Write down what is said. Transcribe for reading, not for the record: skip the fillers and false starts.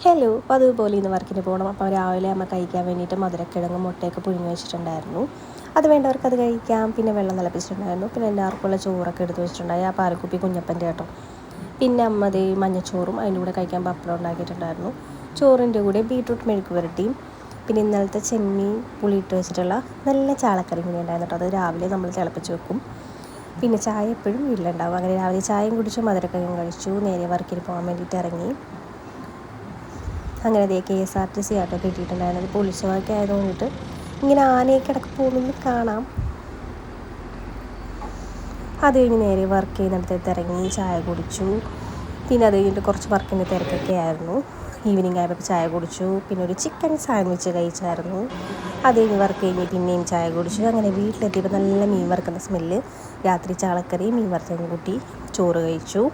Hello. അപ്പോൾ അതുപോലെ ഇന്ന് വർക്കിന് പോകണം. അപ്പോൾ രാവിലെ അമ്മ കഴിക്കാൻ വേണ്ടിയിട്ട് മധുരക്കിഴങ്ങും മുട്ടയൊക്കെ പുഴുങ്ങി വെച്ചിട്ടുണ്ടായിരുന്നു. അത് വേണ്ടവർക്ക് അത് കഴിക്കാം. പിന്നെ വെള്ളം തിളപ്പിച്ചിട്ടുണ്ടായിരുന്നു. പിന്നെ എല്ലാവർക്കുള്ള ചോറൊക്കെ എടുത്ത് വെച്ചിട്ടുണ്ടായി. ആ പാലക്കുപ്പി കുഞ്ഞപ്പൻ്റെ കേട്ടോ. പിന്നെ അമ്മ ദേ മഞ്ഞച്ചോറും അതിൻ്റെ കൂടെ കഴിക്കാൻ പപ്പടം ഉണ്ടാക്കിയിട്ടുണ്ടായിരുന്നു. ചോറിൻ്റെ കൂടെ ബീട്രൂട്ട് മെഴുക്ക് പുരട്ടിയും പിന്നെ ഇന്നലത്തെ ചെമ്മീൻ പുളിയിട്ട് വെച്ചിട്ടുള്ള നല്ല ചാളക്കറി കൂടി ഉണ്ടായിരുന്നു കേട്ടോ. അത് രാവിലെ നമ്മൾ തിളപ്പിച്ച് വെക്കും. പിന്നെ ചായ എപ്പോഴും വീട്ടിലുണ്ടാവും. അങ്ങനെ രാവിലെ ചായയും കുടിച്ചു മധുരക്കിഴങ്ങും കഴിച്ചു. നേരെ വർക്കിന് പോകാൻ വേണ്ടിയിട്ട് ഇറങ്ങി. അങ്ങനെ അതേ KSRTC ആട്ടോ കിട്ടിയിട്ടുണ്ടായിരുന്നത്. ഇപ്പോൾ ഉത്സവമൊക്കെ ആയതുകൊണ്ടിട്ട് ഇങ്ങനെ ആനയൊക്കെ ഇടയ്ക്ക് പോകുന്നത് കാണാം. അത് കഴിഞ്ഞ് നേരെ വർക്ക് ചെയ്യുന്നിടത്ത് ഇറങ്ങി ചായ കുടിച്ചു. പിന്നെ അത് കഴിഞ്ഞിട്ട് കുറച്ച് വർക്കിൻ്റെ തിരക്കൊക്കെ ആയിരുന്നു. ഈവനിങ് ആയപ്പോൾ ചായ കുടിച്ചു. പിന്നെ ഒരു ചിക്കൻ സാൻഡ്വിച്ച് കഴിച്ചായിരുന്നു. അത് കഴിഞ്ഞ് വർക്ക് കഴിഞ്ഞ് പിന്നെയും ചായ കുടിച്ചു. അങ്ങനെ വീട്ടിലെത്തിയപ്പോൾ നല്ല മീൻ വറുക്കുന്ന സ്മെല്ല്. രാത്രി ചാളക്കറി മീൻ വറുത്തതും കൂട്ടി ചോറ് കഴിച്ചു.